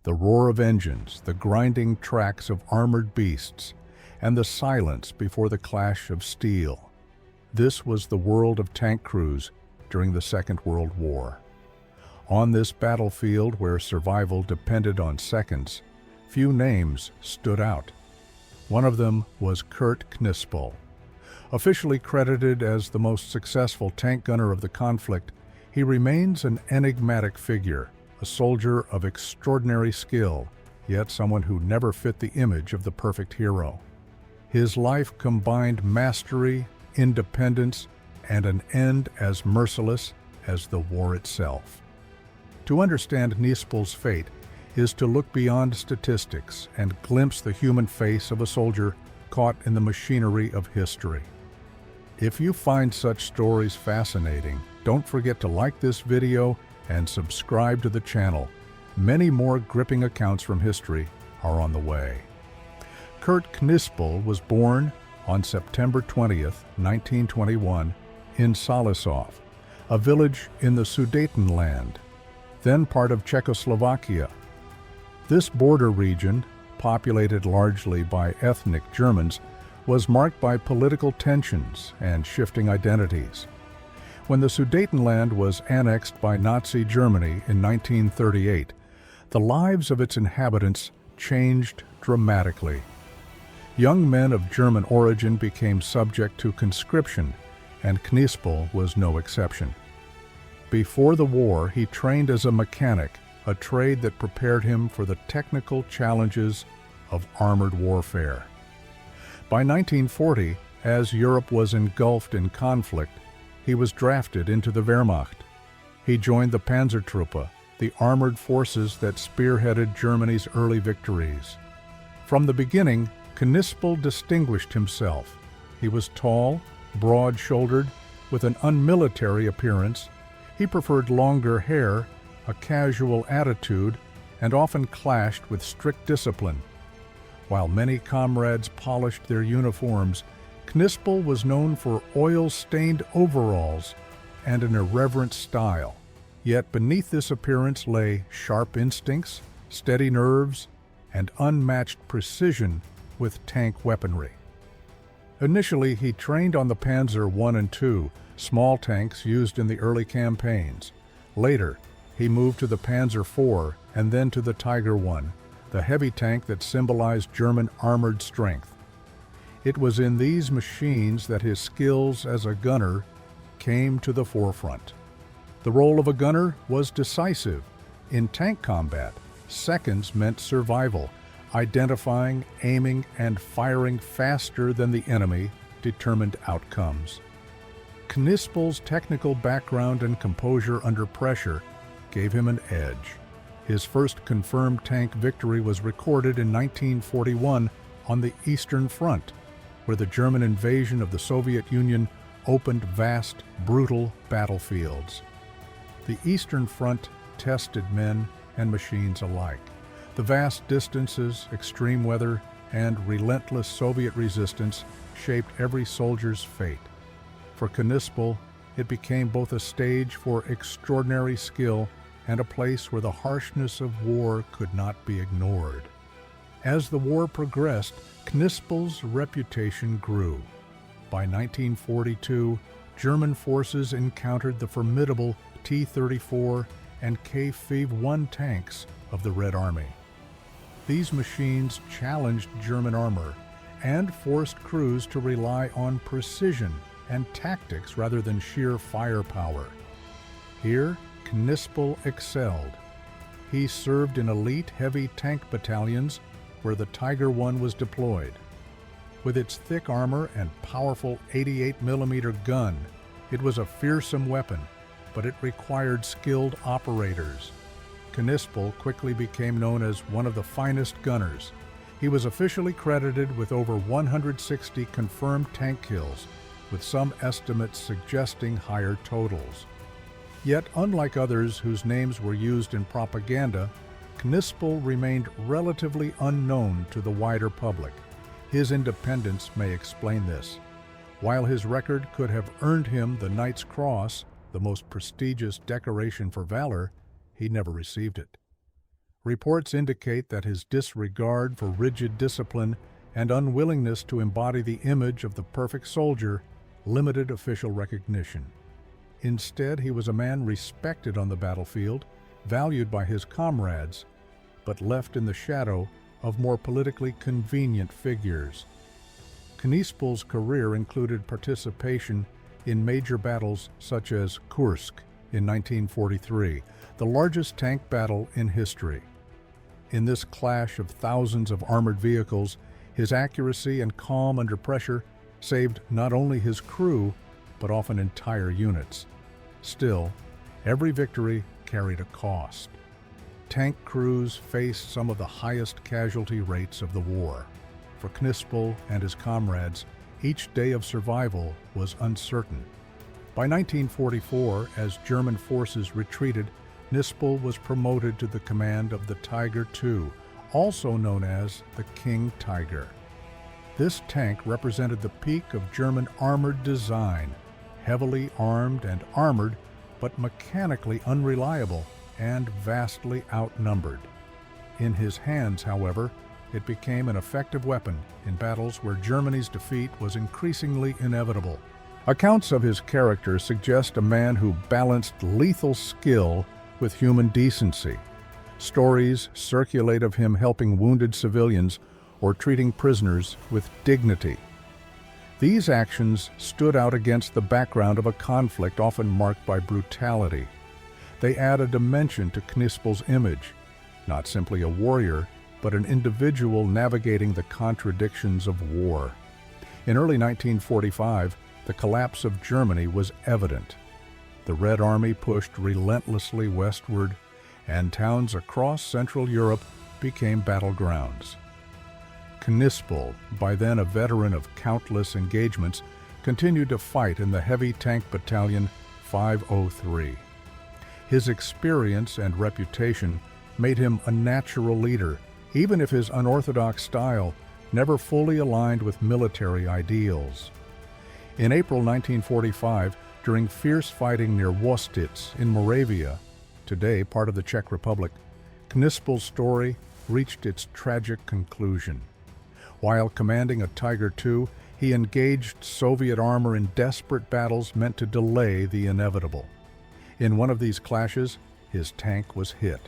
The roar of engines, the grinding tracks of armored beasts, and the silence before the clash of steel. This was the world of tank crews during the Second World War. On this battlefield where survival depended on seconds, few names stood out. One of them was Kurt Knispel. Officially credited as the most successful tank gunner of the conflict, he remains an enigmatic figure, a soldier of extraordinary skill, yet someone who never fit the image of the perfect hero. His life combined mastery, independence, and an end as merciless as the war itself. To understand Knispel's fate is to look beyond statistics and glimpse the human face of a soldier caught in the machinery of history. If you find such stories fascinating, don't forget to like this video and subscribe to the channel. Many more gripping accounts from history are on the way. Kurt Knispel was born on September 20th, 1921, in Salisov, a village in the Sudetenland, then part of Czechoslovakia. This border region, populated largely by ethnic Germans, was marked by political tensions and shifting identities. When the Sudetenland was annexed by Nazi Germany in 1938, the lives of its inhabitants changed dramatically. Young men of German origin became subject to conscription, and Knispel was no exception. Before the war, he trained as a mechanic, a trade that prepared him for the technical challenges of armored warfare. By 1940, as Europe was engulfed in conflict, he was drafted into the Wehrmacht. He joined the Panzer, the armored forces that spearheaded Germany's early victories. From the beginning, Knispel distinguished himself. He was tall, broad-shouldered, with an unmilitary appearance. He preferred longer hair, a casual attitude, and often clashed with strict discipline. While many comrades polished their uniforms, Knispel was known for oil-stained overalls and an irreverent style. Yet beneath this appearance lay sharp instincts, steady nerves, and unmatched precision with tank weaponry. Initially, he trained on the Panzer I and II, small tanks used in the early campaigns. Later, he moved to the Panzer IV and then to the Tiger I, the heavy tank that symbolized German armored strength. It was in these machines that his skills as a gunner came to the forefront. The role of a gunner was decisive. In tank combat, seconds meant survival. Identifying, aiming, and firing faster than the enemy determined outcomes. Knispel's technical background and composure under pressure gave him an edge. His first confirmed tank victory was recorded in 1941 on the Eastern Front, where the German invasion of the Soviet Union opened vast, brutal battlefields. The Eastern Front tested men and machines alike. The vast distances, extreme weather, and relentless Soviet resistance shaped every soldier's fate. For Knispel, it became both a stage for extraordinary skill and a place where the harshness of war could not be ignored. As the war progressed, Knispel's reputation grew. By 1942, German forces encountered the formidable T-34 and K-1 tanks of the Red Army. These machines challenged German armor and forced crews to rely on precision and tactics rather than sheer firepower. Here, Knispel excelled. He served in elite heavy tank battalions where the Tiger I was deployed. With its thick armor and powerful 88mm gun, it was a fearsome weapon, but it required skilled operators. Knispel quickly became known as one of the finest gunners. He was officially credited with over 160 confirmed tank kills, with some estimates suggesting higher totals. Yet, unlike others whose names were used in propaganda, Knispel remained relatively unknown to the wider public. His independence may explain this. While his record could have earned him the Knight's Cross, the most prestigious decoration for valor, he never received it. Reports indicate that his disregard for rigid discipline and unwillingness to embody the image of the perfect soldier limited official recognition. Instead, he was a man respected on the battlefield, valued by his comrades, but left in the shadow of more politically convenient figures. Knispel's career included participation in major battles such as Kursk in 1943, the largest tank battle in history. In this clash of thousands of armored vehicles, his accuracy and calm under pressure saved not only his crew, but often entire units. Still, every victory carried a cost. Tank crews faced some of the highest casualty rates of the war. For Knispel and his comrades, each day of survival was uncertain. By 1944, as German forces retreated, Knispel was promoted to the command of the Tiger II, also known as the King Tiger. This tank represented the peak of German armored design, heavily armed and armored, but mechanically unreliable and vastly outnumbered. In his hands, however, it became an effective weapon in battles where Germany's defeat was increasingly inevitable. Accounts of his character suggest a man who balanced lethal skill with human decency. Stories circulate of him helping wounded civilians or treating prisoners with dignity. These actions stood out against the background of a conflict often marked by brutality. They add a dimension to Knispel's image, not simply a warrior, but an individual navigating the contradictions of war. In early 1945, the collapse of Germany was evident. The Red Army pushed relentlessly westward, and towns across Central Europe became battlegrounds. Knispel, by then a veteran of countless engagements, continued to fight in the Heavy Tank Battalion 503. His experience and reputation made him a natural leader, even if his unorthodox style never fully aligned with military ideals. In April 1945, during fierce fighting near Wostitz in Moravia, today part of the Czech Republic, Knispel's story reached its tragic conclusion. While commanding a Tiger II, he engaged Soviet armor in desperate battles meant to delay the inevitable. In one of these clashes, his tank was hit,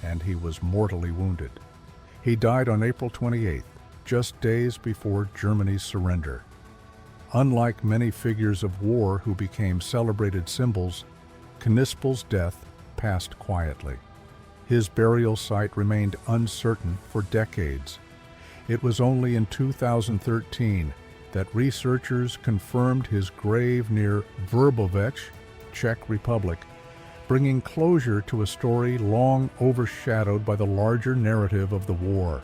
and he was mortally wounded. He died on April 28th, just days before Germany's surrender. Unlike many figures of war who became celebrated symbols, Knispel's death passed quietly. His burial site remained uncertain for decades. It was only in 2013 that researchers confirmed his grave near Vrbovec, Czech Republic, bringing closure to a story long overshadowed by the larger narrative of the war.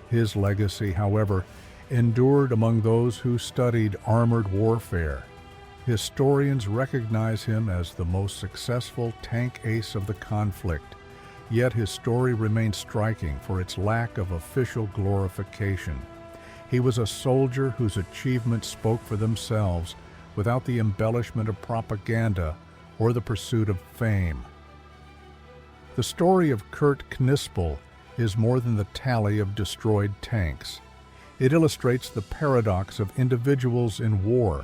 His legacy, however, endured among those who studied armored warfare. Historians recognize him as the most successful tank ace of the conflict, yet his story remains striking for its lack of official glorification. He was a soldier whose achievements spoke for themselves without the embellishment of propaganda or the pursuit of fame. The story of Kurt Knispel is more than the tally of destroyed tanks. It illustrates the paradox of individuals in war,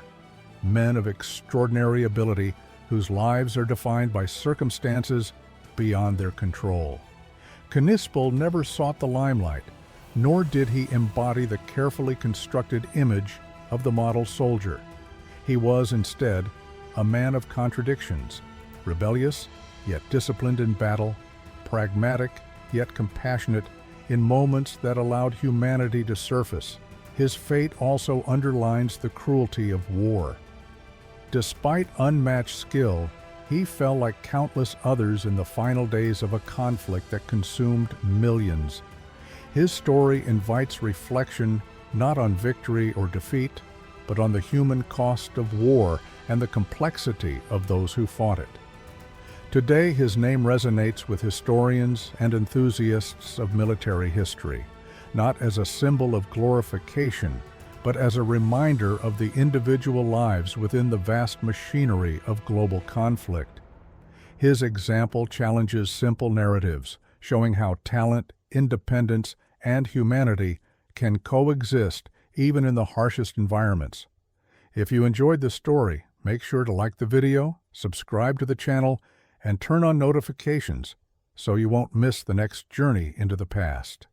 men of extraordinary ability whose lives are defined by circumstances beyond their control. Knispel never sought the limelight, nor did he embody the carefully constructed image of the model soldier. He was, instead, a man of contradictions, rebellious, yet disciplined in battle, pragmatic, yet compassionate in moments that allowed humanity to surface. His fate also underlines the cruelty of war. Despite unmatched skill, he fell like countless others in the final days of a conflict that consumed millions. His story invites reflection not on victory or defeat, but on the human cost of war and the complexity of those who fought it. Today, his name resonates with historians and enthusiasts of military history, not as a symbol of glorification, but as a reminder of the individual lives within the vast machinery of global conflict. His example challenges simple narratives, showing how talent, independence, and humanity can coexist even in the harshest environments. If you enjoyed this story, make sure to like the video, subscribe to the channel, and turn on notifications so you won't miss the next journey into the past.